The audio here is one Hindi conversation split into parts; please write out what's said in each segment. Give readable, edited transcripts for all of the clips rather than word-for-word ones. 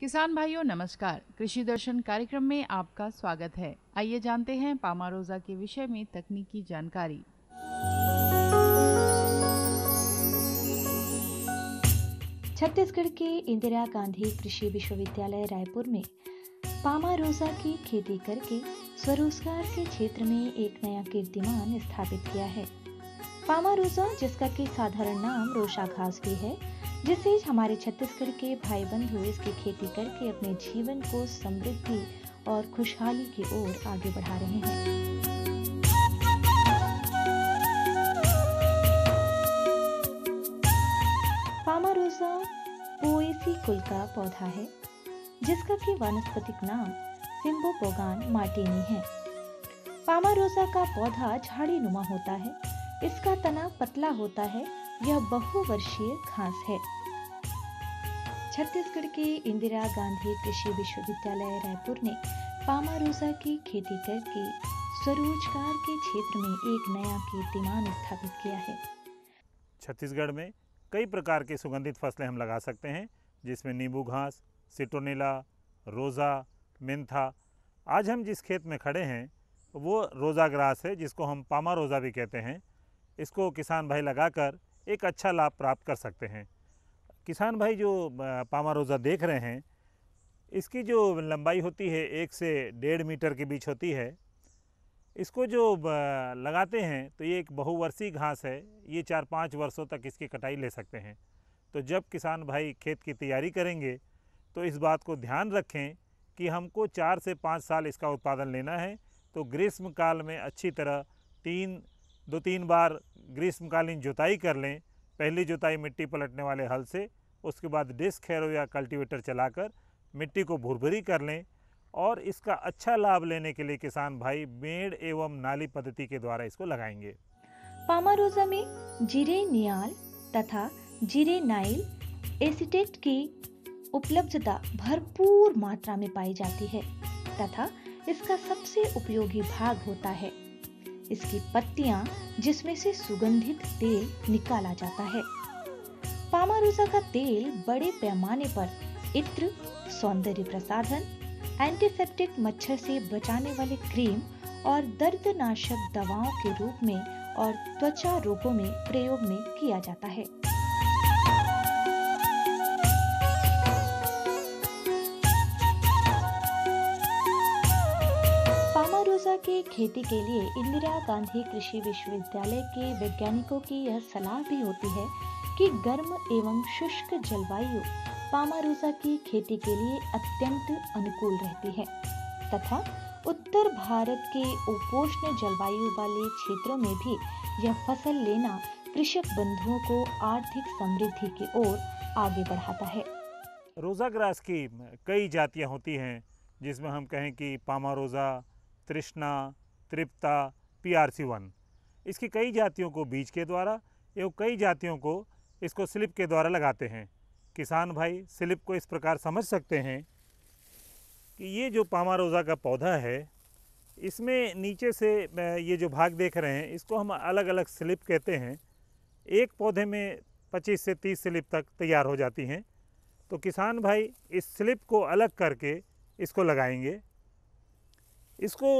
किसान भाइयों नमस्कार। कृषि दर्शन कार्यक्रम में आपका स्वागत है। आइए जानते हैं पामारोजा के विषय में तकनीकी जानकारी। छत्तीसगढ़ के इंदिरा गांधी कृषि विश्वविद्यालय रायपुर में पामारोजा की खेती करके स्वरोजगार के क्षेत्र में एक नया कीर्तिमान स्थापित किया है। पामारोजा, जिसका कि साधारण नाम रोशा घास भी है, जिसे हमारे छत्तीसगढ़ के भाई बंधु इसकी खेती करके अपने जीवन को समृद्धि और खुशहाली की ओर आगे बढ़ा रहे हैं। पामारोजा पोएसी कुल का पौधा है, जिसका कि वानस्पतिक नाम फिम्बोपोगान मार्टिनी है। पामारोजा का पौधा झाड़ी नुमा होता है। इसका तना पतला होता है। यह बहुवर्षीय घास है। छत्तीसगढ़ के इंदिरा गांधी कृषि विश्वविद्यालय रायपुर ने पामारोजा की खेती करके स्वरोजगार के क्षेत्र में एक नया कीर्तिमान स्थापित किया है। छत्तीसगढ़ में कई प्रकार के सुगंधित फसलें हम लगा सकते हैं, जिसमें नींबू घास, सिट्रोनेला, रोज़ा, मेंथा। आज हम जिस खेत में खड़े हैं वो रोज़ा ग्रास है, जिसको हम पामारोजा भी कहते हैं। इसको किसान भाई लगाकर एक अच्छा लाभ प्राप्त कर सकते हैं। किसान भाई जो पामारोजा देख रहे हैं, इसकी जो लंबाई होती है 1 से 1.5 मीटर के बीच होती है। इसको जो लगाते हैं तो ये एक बहुवर्षीय घास है। ये 4-5 वर्षों तक इसकी कटाई ले सकते हैं। तो जब किसान भाई खेत की तैयारी करेंगे तो इस बात को ध्यान रखें कि हमको 4 से 5 साल इसका उत्पादन लेना है। तो ग्रीष्म काल में अच्छी तरह 2-3 बार ग्रीष्मकालीन जुताई कर लें। पहली जुताई मिट्टी पलटने वाले हल से, उसके बाद डिस्क हैरो या कल्टीवेटर चलाकर मिट्टी को भुरभुरी कर लें। और इसका अच्छा लाभ लेने के लिए किसान भाई मेड़ एवं नाली पद्धति के द्वारा इसको लगाएंगे। पामारोजा में जीरेनियाल तथा जीरेनाइल एसीटेट की उपलब्धता भरपूर मात्रा में पाई जाती है तथा इसका सबसे उपयोगी भाग होता है इसकी पत्तियां, जिसमें से सुगंधित तेल निकाला जाता है। पामारोजा का तेल बड़े पैमाने पर इत्र, सौंदर्य प्रसाधन, एंटीसेप्टिक, मच्छर से बचाने वाले क्रीम और दर्दनाशक दवाओं के रूप में और त्वचा रोगों में प्रयोग में किया जाता है। पामारोजा की खेती के लिए इंदिरा गांधी कृषि विश्वविद्यालय के वैज्ञानिकों की यह सलाह भी होती है कि गर्म एवं शुष्क जलवायु पामारोजा की खेती के लिए अत्यंत अनुकूल रहती है तथा उत्तर भारत के उपोष्ण जलवायु वाले क्षेत्रों में भी यह फसल लेना कृषक बंधुओं को आर्थिक समृद्धि की ओर आगे बढ़ाता है। रोज़ा ग्रास की कई जातियां होती हैं, जिसमें हम कहें कि पामारोजा, तृष्णा, तृप्ता, PRC1। इसकी कई जातियों को बीज के द्वारा एवं कई जातियों को इसको स्लिप के द्वारा लगाते हैं। किसान भाई स्लिप को इस प्रकार समझ सकते हैं कि ये जो पामारोजा का पौधा है, इसमें नीचे से ये जो भाग देख रहे हैं, इसको हम अलग अलग स्लिप कहते हैं। एक पौधे में 25 से 30 स्लिप तक तैयार हो जाती हैं। तो किसान भाई इस स्लिप को अलग करके इसको लगाएंगे। इसको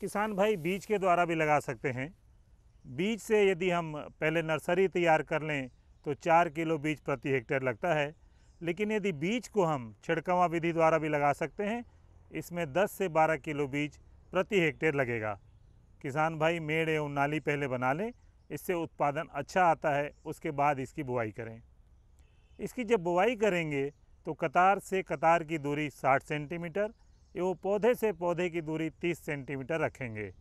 किसान भाई बीज के द्वारा भी लगा सकते हैं। बीज से यदि हम पहले नर्सरी तैयार कर लें तो 4 किलो बीज प्रति हेक्टेयर लगता है। लेकिन यदि बीज को हम छिड़कावा विधि द्वारा भी लगा सकते हैं, इसमें 10 से 12 किलो बीज प्रति हेक्टेयर लगेगा। किसान भाई मेड़ एवं नाली पहले बना लें, इससे उत्पादन अच्छा आता है। उसके बाद इसकी बुआई करें। इसकी जब बुआई करेंगे तो कतार से कतार की दूरी 60 सेंटीमीटर एवं पौधे से पौधे की दूरी 30 सेंटीमीटर रखेंगे।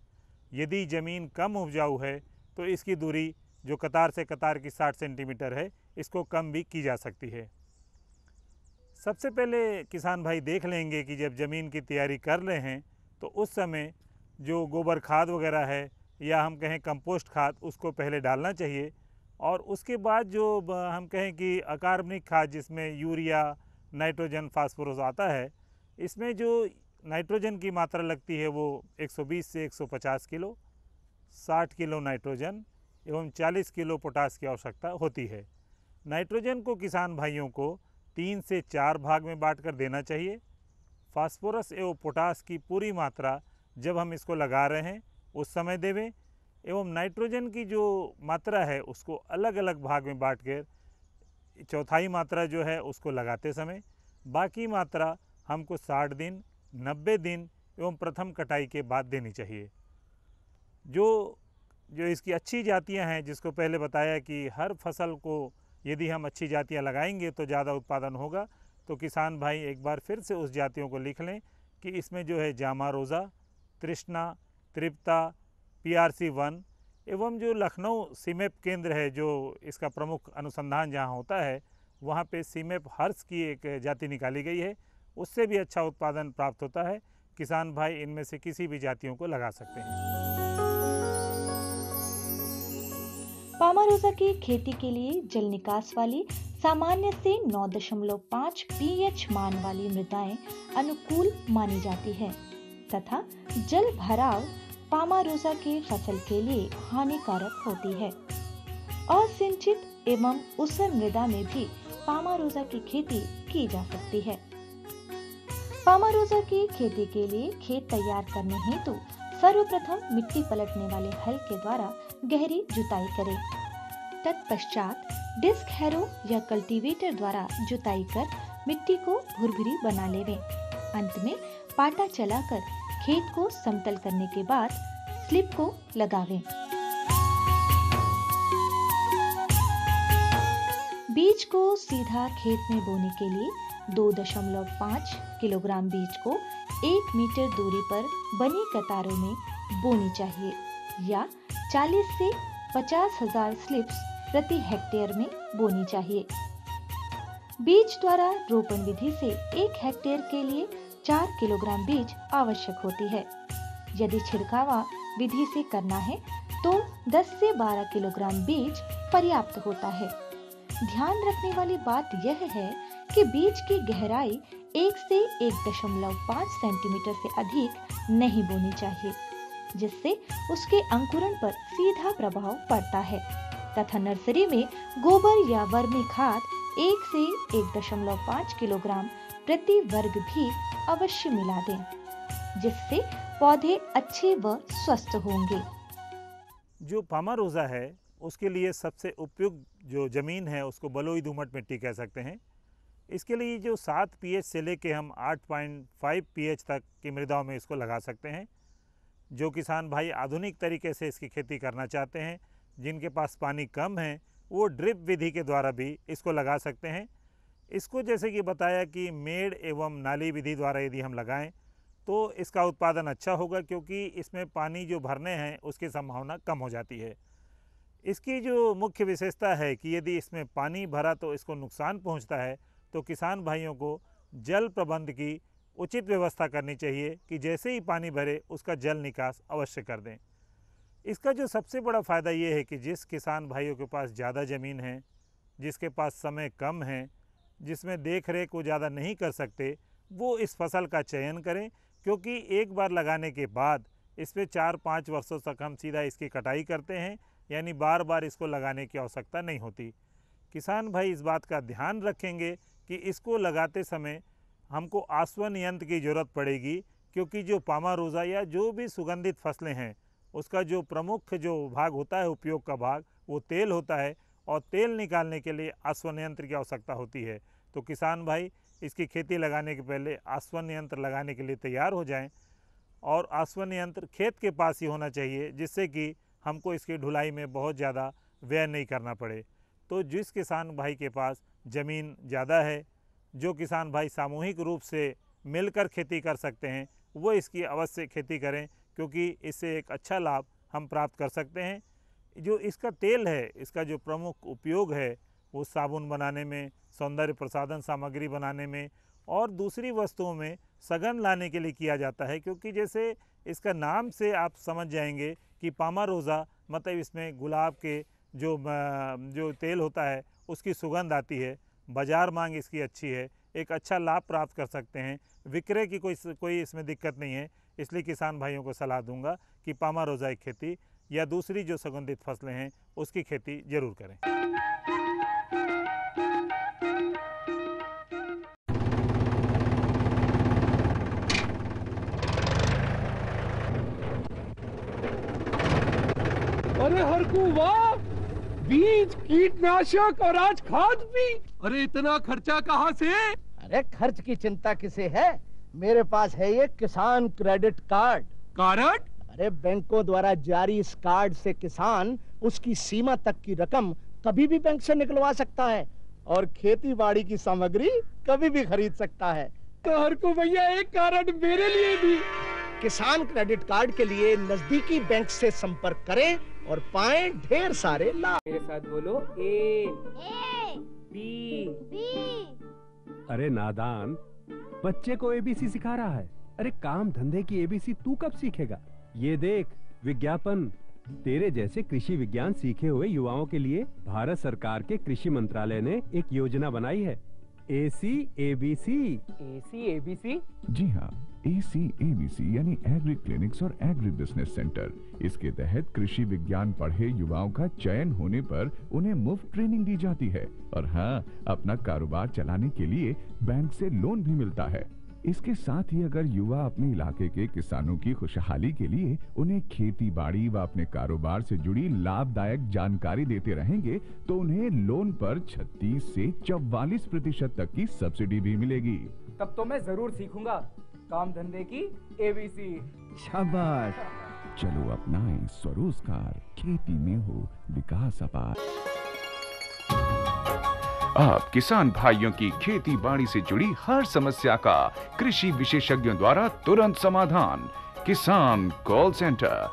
यदि ज़मीन कम उपजाऊ है तो इसकी दूरी जो कतार से कतार की 60 सेंटीमीटर है, इसको कम भी की जा सकती है। सबसे पहले किसान भाई देख लेंगे कि जब ज़मीन की तैयारी कर रहे हैं तो उस समय जो गोबर खाद वगैरह है या हम कहें कंपोस्ट खाद, उसको पहले डालना चाहिए। और उसके बाद जो हम कहें कि अकार्बनिक खाद, जिसमें यूरिया, नाइट्रोजन, फास्फोरस आता है, इसमें जो नाइट्रोजन की मात्रा लगती है वो 120 से 150 किलो, 60 किलो नाइट्रोजन एवं 40 किलो पोटास की आवश्यकता होती है। नाइट्रोजन को किसान भाइयों को 3 से 4 भाग में बांटकर देना चाहिए। फास्फोरस एवं पोटास की पूरी मात्रा जब हम इसको लगा रहे हैं उस समय देवें, एवं नाइट्रोजन की जो मात्रा है उसको अलग अलग भाग में बांटकर चौथाई मात्रा जो है उसको लगाते समय, बाकी मात्रा हमको 60 दिन, 90 दिन एवं प्रथम कटाई के बाद देनी चाहिए। जो इसकी अच्छी जातियां हैं, जिसको पहले बताया कि हर फसल को यदि हम अच्छी जातियां लगाएंगे तो ज़्यादा उत्पादन होगा, तो किसान भाई एक बार फिर से उस जातियों को लिख लें कि इसमें जो है जामा रोज़ा, तृष्णा, तृप्ता, PRC1 एवं जो लखनऊ सीमेप केंद्र है जो इसका प्रमुख अनुसंधान जहाँ होता है, वहाँ पे सीमेप हर्ष की एक जाति निकाली गई है, उससे भी अच्छा उत्पादन प्राप्त होता है। किसान भाई इनमें से किसी भी जातियों को लगा सकते हैं। पामारोजा की खेती के लिए जल निकास वाली सामान्य से 9.5 pH मान वाली मृदाएं अनुकूल मानी जाती है तथा जल भराव पामारोजा की फसल के लिए हानिकारक होती है। असिंचित एवं ऊसर मृदा में भी पामारोजा की खेती की जा सकती है। पामारोजा की खेती के लिए खेत तैयार करने हेतु सर्वप्रथम मिट्टी पलटने वाले हल के द्वारा गहरी जुताई करें। तत्पश्चात डिस्क हैरो या कल्टीवेटर द्वारा जुताई कर मिट्टी को भुरभुरी बना लेवें। अंत में पाटा चलाकर खेत को समतल करने के बाद स्लिप को लगावें। बीज को सीधा खेत में बोने के लिए 2.5 किलोग्राम बीज को 1 मीटर दूरी पर बनी कतारों में बोनी चाहिए या 40 से 50,000 स्लिप्स प्रति हेक्टेयर में बोनी चाहिए। बीज द्वारा रोपण विधि से 1 हेक्टेयर के लिए 4 किलोग्राम बीज आवश्यक होती है। यदि छिड़कावा विधि से करना है तो 10 से 12 किलोग्राम बीज पर्याप्त होता है। ध्यान रखने वाली बात यह है कि बीज की गहराई 1 से 1.5 सेंटीमीटर से अधिक नहीं बोनी चाहिए, जिससे उसके अंकुरण पर सीधा प्रभाव पड़ता है तथा नर्सरी में गोबर या वर्मी खाद 1 से 1.5 किलोग्राम प्रति वर्ग भी अवश्य मिला दें, जिससे पौधे अच्छे व स्वस्थ होंगे। जो पामारोजा है उसके लिए सबसे उपयुक्त जो ज़मीन है उसको बलुई दोमट मिट्टी कह सकते हैं। इसके लिए जो 7 pH से लेके हम 8.5 pH तक की मृदाओं में इसको लगा सकते हैं। जो किसान भाई आधुनिक तरीके से इसकी खेती करना चाहते हैं, जिनके पास पानी कम है, वो ड्रिप विधि के द्वारा भी इसको लगा सकते हैं। इसको जैसे कि बताया कि मेड़ एवं नाली विधि द्वारा यदि हम लगाएं तो इसका उत्पादन अच्छा होगा, क्योंकि इसमें पानी जो भरने हैं उसकी संभावना कम हो जाती है। इसकी जो मुख्य विशेषता है कि यदि इसमें पानी भरा तो इसको नुकसान पहुंचता है, तो किसान भाइयों को जल प्रबंध की उचित व्यवस्था करनी चाहिए कि जैसे ही पानी भरे उसका जल निकास अवश्य कर दें। इसका जो सबसे बड़ा फ़ायदा ये है कि जिस किसान भाइयों के पास ज़्यादा ज़मीन है, जिसके पास समय कम है, जिसमें देख रेख वो ज़्यादा नहीं कर सकते, वो इस फसल का चयन करें, क्योंकि एक बार लगाने के बाद इस पर 4-5 वर्षों तक हम सीधा इसकी कटाई करते हैं, यानी बार बार इसको लगाने की आवश्यकता नहीं होती। किसान भाई इस बात का ध्यान रखेंगे कि इसको लगाते समय हमको आसवन यंत्र की ज़रूरत पड़ेगी, क्योंकि जो पामारोजा या जो भी सुगंधित फसलें हैं उसका जो प्रमुख जो भाग होता है, उपयोग का भाग, वो तेल होता है, और तेल निकालने के लिए आसवन यंत्र की आवश्यकता होती है। तो किसान भाई इसकी खेती लगाने के पहले आसवन यंत्र लगाने के लिए तैयार हो जाएं, और आसवन यंत्र खेत के पास ही होना चाहिए, जिससे कि हमको इसकी ढुलाई में बहुत ज़्यादा व्यय नहीं करना पड़े। तो जिस किसान भाई के पास ज़मीन ज़्यादा है, जो किसान भाई सामूहिक रूप से मिलकर खेती कर सकते हैं, वो इसकी अवश्य खेती करें, क्योंकि इससे एक अच्छा लाभ हम प्राप्त कर सकते हैं। जो इसका तेल है, इसका जो प्रमुख उपयोग है वो साबुन बनाने में, सौंदर्य प्रसाधन सामग्री बनाने में और दूसरी वस्तुओं में सघन लाने के लिए किया जाता है। क्योंकि जैसे इसका नाम से आप समझ जाएंगे कि पामारोजा मतलब इसमें गुलाब के जो तेल होता है उसकी सुगंध आती है, बाज़ार मांग इसकी अच्छी है, एक अच्छा लाभ प्राप्त कर सकते हैं, विक्रय की कोई इसमें दिक्कत नहीं है। इसलिए किसान भाइयों को सलाह दूंगा कि पामारोजा की खेती या दूसरी जो सुगंधित फसलें हैं उसकी खेती ज़रूर करें। अरे हरकू वाह, बीज, कीटनाशक और आज खाद भी। अरे इतना खर्चा कहाँ से? अरे खर्च की चिंता किसे है, मेरे पास है ये किसान क्रेडिट कार्ड। कार्ड? अरे बैंकों द्वारा जारी इस कार्ड से किसान उसकी सीमा तक की रकम कभी भी बैंक से निकलवा सकता है और खेती बाड़ी की सामग्री कभी भी खरीद सकता है। तो हरकू भैया एक कार्ड मेरे लिए भी। किसान क्रेडिट कार्ड के लिए नजदीकी बैंक से संपर्क करें और पाएं ढेर सारे लाभ। मेरे साथ बोलो ए बी। अरे नादान, बच्चे को एबीसी सिखा रहा है। अरे काम धंधे की एबीसी तू कब सीखेगा? ये देख विज्ञापन, तेरे जैसे कृषि विज्ञान सीखे हुए युवाओं के लिए भारत सरकार के कृषि मंत्रालय ने एक योजना बनाई है, ACABC। ACABC? जी हाँ, ACABC यानी एग्री क्लिनिक्स और एग्री बिजनेस सेंटर। इसके तहत कृषि विज्ञान पढ़े युवाओं का चयन होने पर उन्हें मुफ्त ट्रेनिंग दी जाती है और हाँ, अपना कारोबार चलाने के लिए बैंक से लोन भी मिलता है। इसके साथ ही अगर युवा अपने इलाके के किसानों की खुशहाली के लिए उन्हें खेती बाड़ी व अपने कारोबार से जुड़ी लाभदायक जानकारी देते रहेंगे तो उन्हें लोन पर 36 से 44% तक की सब्सिडी भी मिलेगी। तब तो मैं जरूर सीखूंगा काम धंधे की ABC। शाबाश, चलो अपनाएं स्वरोजगार, खेती में हो विकास अपार। आप किसान भाइयों की खेती बाड़ी से जुड़ी हर समस्या का कृषि विशेषज्ञों द्वारा तुरंत समाधान। किसान कॉल सेंटर।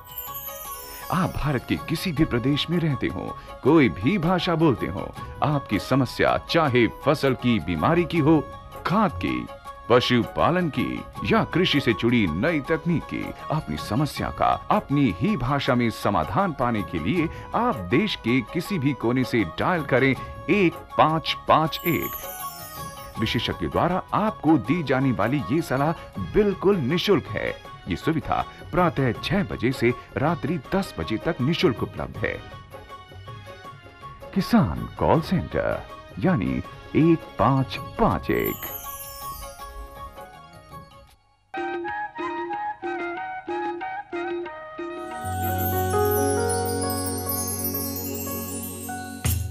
आप भारत के किसी भी प्रदेश में रहते हो, कोई भी भाषा बोलते हो, आपकी समस्या चाहे फसल की बीमारी की हो, खाद की, पशुपालन की या कृषि से जुड़ी नई तकनीक की, अपनी समस्या का अपनी ही भाषा में समाधान पाने के लिए आप देश के किसी भी कोने से डायल करें 1551। विशेषज्ञ द्वारा आपको दी जाने वाली ये सलाह बिल्कुल निशुल्क है। ये सुविधा प्रातः 6 बजे से रात्रि 10 बजे तक निशुल्क उपलब्ध है। किसान कॉल सेंटर यानी 1551।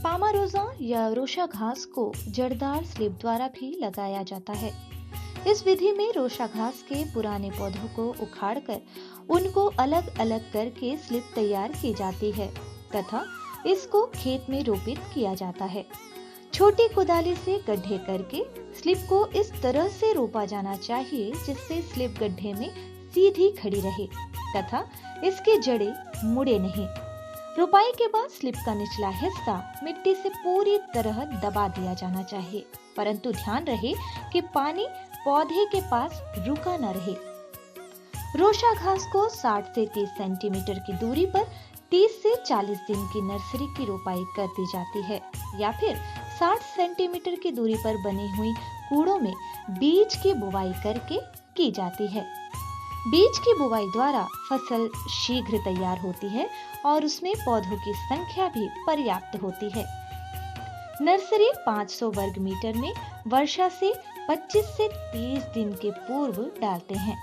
पामारोजा या रोशा घास को जड़दार स्लिप द्वारा भी लगाया जाता है। इस विधि में रोशा घास के पुराने पौधों को उखाड़कर उनको अलग अलग करके स्लिप तैयार की जाती है तथा इसको खेत में रोपित किया जाता है। छोटी कुदाली से गड्ढे करके स्लिप को इस तरह से रोपा जाना चाहिए जिससे स्लिप गड्ढे में सीधी खड़ी रहे तथा इसकी जड़ें मुड़े नहीं। रोपाई के बाद स्लिप का निचला हिस्सा मिट्टी से पूरी तरह दबा दिया जाना चाहिए, परंतु ध्यान रहे कि पानी पौधे के पास रुका न रहे। रोशा घास को 60 से 30 सेंटीमीटर की दूरी पर 30 से 40 दिन की नर्सरी की रोपाई कर दी जाती है या फिर 60 सेंटीमीटर की दूरी पर बनी हुई कूड़ों में बीज की बुवाई करके की जाती है। बीज की बुवाई द्वारा फसल शीघ्र तैयार होती है और उसमें पौधों की संख्या भी पर्याप्त होती है। नर्सरी 500 वर्ग मीटर में वर्षा से 25 से 30 दिन के पूर्व डालते हैं।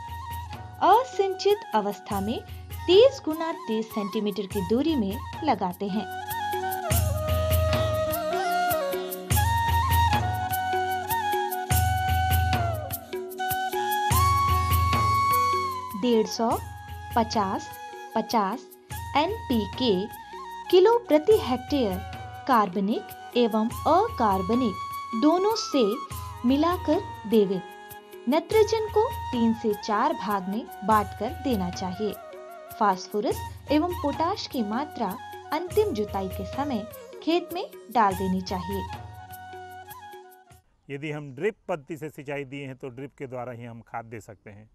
असिंचित अवस्था में 30 गुना 30 सेंटीमीटर की दूरी में लगाते हैं। $150 50 NPK किलो प्रति हेक्टेयर कार्बनिक एवं अकार्बनिक दोनों से मिलाकर देवे। नाइट्रोजन को 3 से 4 भाग में बांटकर देना चाहिए। फास्फोरस एवं पोटाश की मात्रा अंतिम जुताई के समय खेत में डाल देनी चाहिए। यदि हम ड्रिप पद्धति से सिंचाई दिए हैं तो ड्रिप के द्वारा ही हम खाद दे सकते हैं।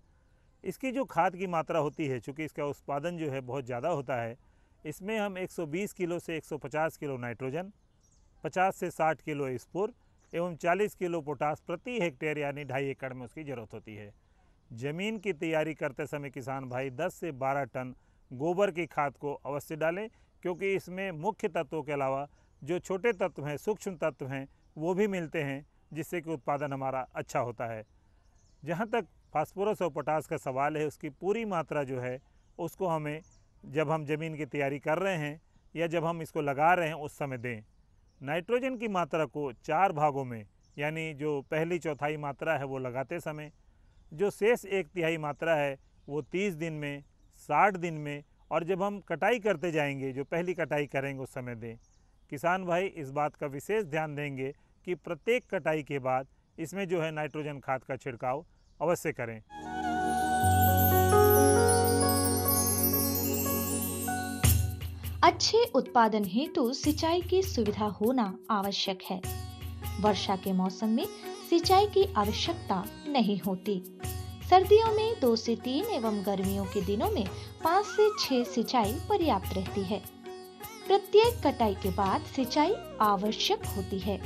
इसकी जो खाद की मात्रा होती है, चूँकि इसका उत्पादन जो है बहुत ज़्यादा होता है, इसमें हम 120 किलो से 150 किलो नाइट्रोजन, 50 से 60 किलो स्फूर एवं 40 किलो पोटास प्रति हेक्टेयर यानी 2.5 एकड़ में उसकी ज़रूरत होती है। ज़मीन की तैयारी करते समय किसान भाई 10 से 12 टन गोबर की खाद को अवश्य डालें, क्योंकि इसमें मुख्य तत्वों के अलावा जो छोटे तत्व हैं, सूक्ष्म तत्व हैं, वो भी मिलते हैं, जिससे कि उत्पादन हमारा अच्छा होता है। जहाँ तक फास्फोरस और पोटास का सवाल है, उसकी पूरी मात्रा जो है उसको हमें जब हम ज़मीन की तैयारी कर रहे हैं या जब हम इसको लगा रहे हैं उस समय दें। नाइट्रोजन की मात्रा को 4 भागों में, यानी जो पहली चौथाई मात्रा है वो लगाते समय, जो शेष 1/3 मात्रा है वो 30 दिन में, 60 दिन में, और जब हम कटाई करते जाएंगे, जो पहली कटाई करेंगे उस समय दें। किसान भाई इस बात का विशेष ध्यान देंगे कि प्रत्येक कटाई के बाद इसमें जो है नाइट्रोजन खाद का छिड़काव अवश्य करें। अच्छे उत्पादन हेतु सिंचाई की सुविधा होना आवश्यक है। वर्षा के मौसम में सिंचाई की आवश्यकता नहीं होती। सर्दियों में 2 से 3 एवं गर्मियों के दिनों में 5 से 6 सिंचाई पर्याप्त रहती है। प्रत्येक कटाई के बाद सिंचाई आवश्यक होती है।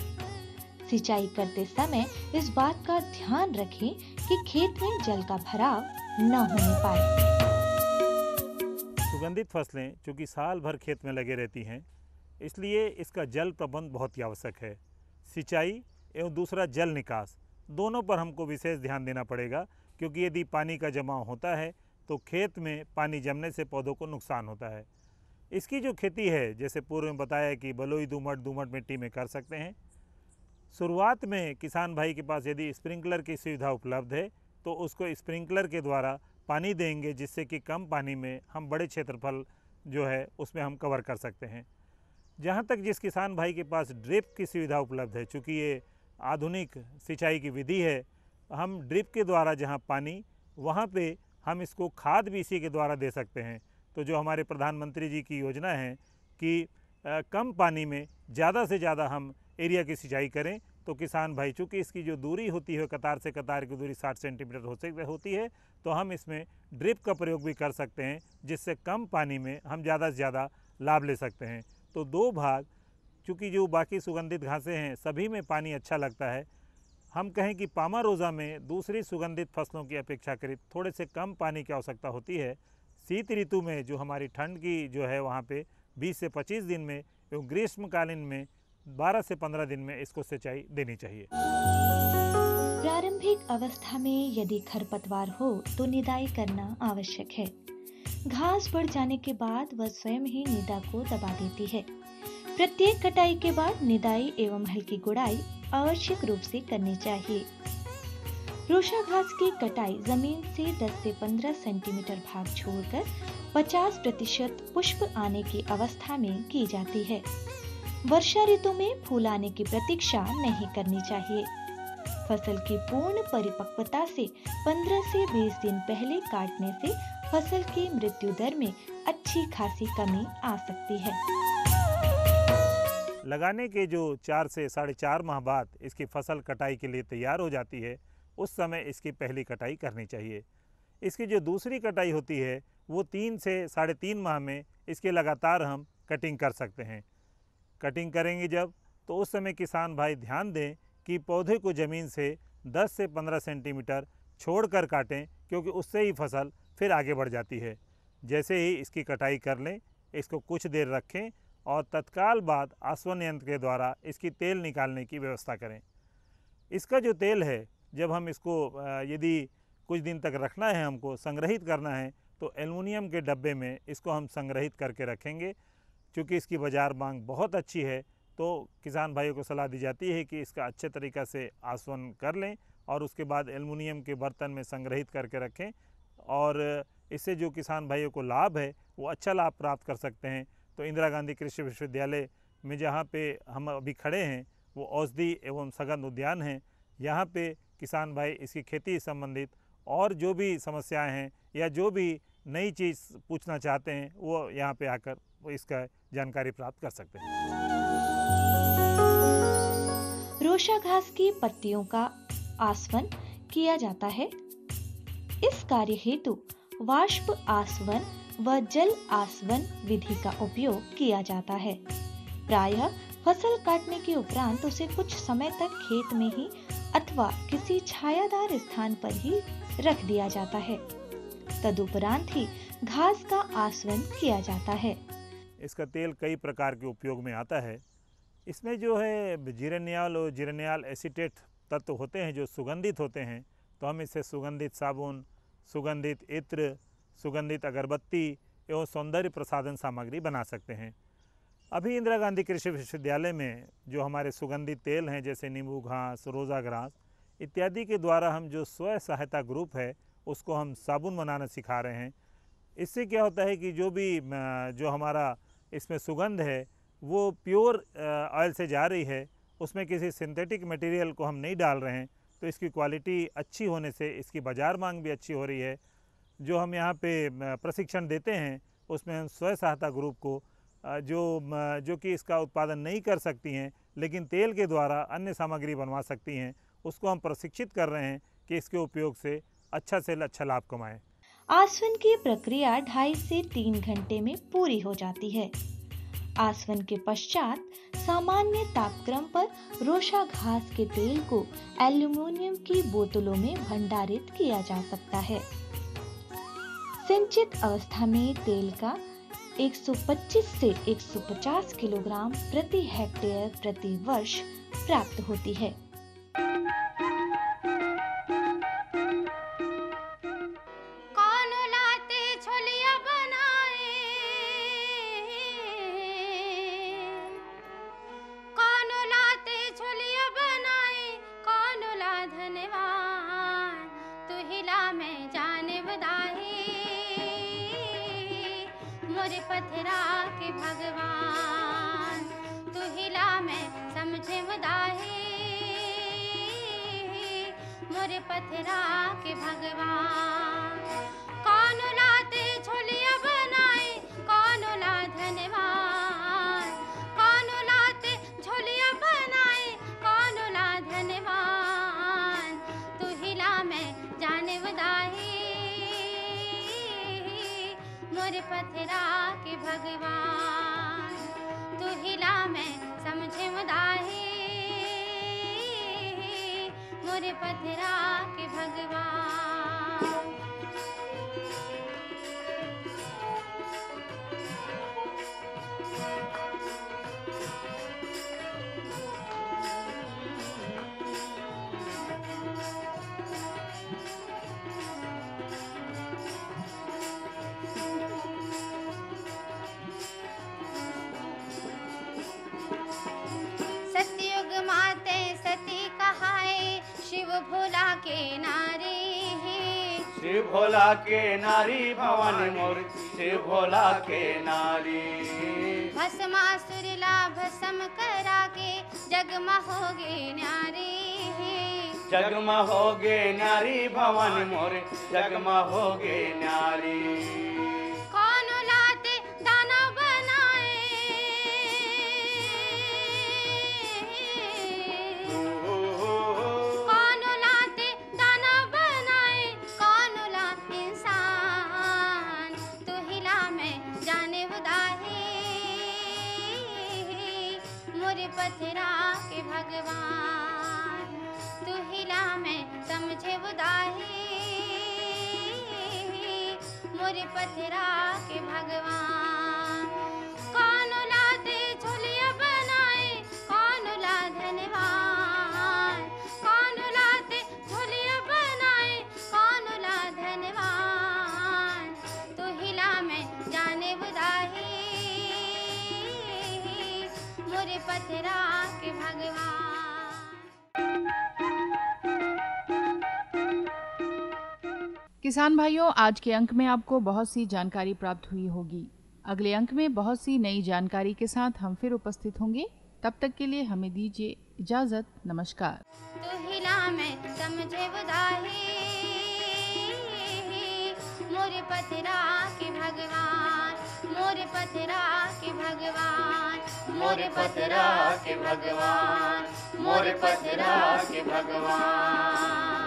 सिंचाई करते समय इस बात का ध्यान रखें कि खेत में जल का भराव न होने पाए। सुगंधित फसलें चूँकि साल भर खेत में लगे रहती हैं, इसलिए इसका जल प्रबंध बहुत ही आवश्यक है। सिंचाई एवं दूसरा जल निकास, दोनों पर हमको विशेष ध्यान देना पड़ेगा, क्योंकि यदि पानी का जमाव होता है तो खेत में पानी जमने से पौधों को नुकसान होता है। इसकी जो खेती है, जैसे पूर्व में बताया कि बलुई दोमट मिट्टी में कर सकते हैं। शुरुआत में किसान भाई के पास यदि स्प्रिंकलर की सुविधा उपलब्ध है तो उसको स्प्रिंकलर के द्वारा पानी देंगे, जिससे कि कम पानी में हम बड़े क्षेत्रफल जो है उसमें हम कवर कर सकते हैं। जहाँ तक जिस किसान भाई के पास ड्रिप की सुविधा उपलब्ध है, चूँकि ये आधुनिक सिंचाई की विधि है, हम ड्रिप के द्वारा जहाँ पानी, वहाँ पे हम इसको खाद भी इसी के द्वारा दे सकते हैं। तो जो हमारे प्रधानमंत्री जी की योजना है कि कम पानी में ज़्यादा से ज़्यादा हम एरिया की सिंचाई करें, तो किसान भाई चूँकि इसकी जो दूरी होती है कतार से कतार की दूरी 60 सेंटीमीटर होती है, तो हम इसमें ड्रिप का प्रयोग भी कर सकते हैं, जिससे कम पानी में हम ज़्यादा से ज़्यादा लाभ ले सकते हैं। तो 2 भाग, चूँकि जो बाकी सुगंधित घासें हैं सभी में पानी अच्छा लगता है, हम कहें कि पामारोज़ा में दूसरी सुगंधित फसलों की अपेक्षाकृत थोड़े से कम पानी की आवश्यकता होती है। शीत ऋतु में जो हमारी ठंड की जो है वहाँ पे 20 से 25 दिन में एवं ग्रीष्मकालीन में 12 से 15 दिन में इसको सिंचाई देनी चाहिए। प्रारंभिक अवस्था में यदि खरपतवार हो तो निदाई करना आवश्यक है। घास बढ़ जाने के बाद वह स्वयं ही निदा को दबा देती है। प्रत्येक कटाई के बाद निदाई एवं हल्की गुड़ाई आवश्यक रूप से करनी चाहिए। रोशा घास की कटाई जमीन से 10 से 15 सेंटीमीटर भाग छोड़कर 50% पुष्प आने की अवस्था में की जाती है। वर्षा ऋतु में फूल आने की प्रतीक्षा नहीं करनी चाहिए। फसल की पूर्ण परिपक्वता से 15 से 20 दिन पहले काटने से फसल की मृत्यु दर में अच्छी खासी कमी आ सकती है। लगाने के जो 4 से 4.5 माह बाद इसकी फसल कटाई के लिए तैयार हो जाती है, उस समय इसकी पहली कटाई करनी चाहिए। इसकी जो दूसरी कटाई होती है वो 3 से 3.5 माह में इसके लगातार हम कटिंग कर सकते हैं। कटिंग करेंगे जब, तो उस समय किसान भाई ध्यान दें कि पौधे को ज़मीन से 10 से 15 सेंटीमीटर छोड़कर काटें, क्योंकि उससे ही फसल फिर आगे बढ़ जाती है। जैसे ही इसकी कटाई कर लें, इसको कुछ देर रखें और तत्काल बाद आसवन यंत्र के द्वारा इसकी तेल निकालने की व्यवस्था करें। इसका जो तेल है, जब हम इसको यदि कुछ दिन तक रखना है, हमको संग्रहित करना है, तो एल्युमिनियम के डब्बे में इसको हम संग्रहित करके रखेंगे। चूँकि इसकी बाज़ार मांग बहुत अच्छी है, तो किसान भाइयों को सलाह दी जाती है कि इसका अच्छे तरीक़ा से आसवन कर लें और उसके बाद एल्युमिनियम के बर्तन में संग्रहित करके रखें, और इससे जो किसान भाइयों को लाभ है वो अच्छा लाभ प्राप्त कर सकते हैं। तो इंदिरा गांधी कृषि विश्वविद्यालय में जहाँ पे हम अभी खड़े हैं वो औषधि एवं सघन उद्यान है। यहाँ पे किसान भाई इसकी खेती संबंधित और जो भी समस्याएं हैं या जो भी नई चीज़ पूछना चाहते हैं, वो यहाँ पे आकर वो इसका जानकारी प्राप्त कर सकते हैं। रोशा घास की पत्तियों का आसवन किया जाता है। इस कार्य हेतु वाष्प आसवन व जल आसवन विधि का उपयोग किया जाता है। प्रायः फसल काटने के उपरांत उसे कुछ समय तक खेत में ही अथवा किसी छायादार स्थान पर ही रख दिया जाता है। तदुपरांत ही घास का आसवन किया जाता है। इसका तेल कई प्रकार के उपयोग में आता है। इसमें जो है जिरेनियल और जिरेनियल एसीटेट तत्व होते हैं जो सुगंधित होते हैं, तो हम इससे सुगंधित साबुन, सुगंधित इत्र, सुगंधित अगरबत्ती एवं सौंदर्य प्रसाधन सामग्री बना सकते हैं। अभी इंदिरा गांधी कृषि विश्वविद्यालय में जो हमारे सुगंधित तेल हैं जैसे नींबू घास, रोज़ा ग्रास इत्यादि के द्वारा हम जो स्वयं सहायता ग्रुप है उसको हम साबुन बनाना सिखा रहे हैं। इससे क्या होता है कि जो हमारा इसमें सुगंध है वो प्योर ऑयल से जा रही है, उसमें किसी सिंथेटिक मटेरियल को हम नहीं डाल रहे हैं, तो इसकी क्वालिटी अच्छी होने से इसकी बाज़ार मांग भी अच्छी हो रही है। जो हम यहाँ पे प्रशिक्षण देते हैं उसमें हम स्वयं सहायता ग्रुप को जो कि इसका उत्पादन नहीं कर सकती हैं लेकिन तेल के द्वारा अन्य सामग्री बनवा सकती हैं, उसको हम प्रशिक्षित कर रहे हैं कि इसके उपयोग से अच्छा लाभ कमाएं। आसवन की प्रक्रिया 2.5 से 3 घंटे में पूरी हो जाती है। आसवन के पश्चात सामान्य तापक्रम पर रोशा घास के तेल को एल्युमिनियम की बोतलों में भंडारित किया जा सकता है। संचित अवस्था में तेल का 125 से 150 किलोग्राम प्रति हेक्टेयर प्रति वर्ष प्राप्त होती है। पथरा के भगवान तू हिला मैं समझे मुदाही, मोरे पथरा के भगवान। कौन लाते छोलिया बनाए कौन ला धन्यवाद, कौन लाते छोलिया बनाए कौन ला धन्यवाद, तू हिला मैं जाने मुदाही, मोरे पथरा के भगवान तू हिला मैं समझे मुदाही, मोरे पथरा के भगवान। शिव भोला के नारी है, शिव भोला के नारी भवानी मोर शिव भोला के नारी। भस्मासुर ला भस्म करा के जगमा होगे नारी है, जगमा होगे नारी भवानी मोर जगमा होगे नारी। कौन लाते दाना बनाए पथरा के भगवान, तू हिला मैं समझे उदाही, मोरे पथरा के भगवान। कौन लाते झोलिया बनाए कौन ला धन्यवाद, कौन लाते झोलिया बनाए कौन ला धन्यवाद, तू हिला मैं जाने उदाही, मोरे पथरा के भगवान। किसान भाइयों, आज के अंक में आपको बहुत सी जानकारी प्राप्त हुई होगी। अगले अंक में बहुत सी नई जानकारी के साथ हम फिर उपस्थित होंगे। तब तक के लिए हमें दीजिए इजाजत। नमस्कार। तू हिला मैं समझे उदाही, मोरे पथरा के भगवान, मोरे पथरा के भगवान, मोरे पथरा के भगवान, मोरे पथरा के भगवान।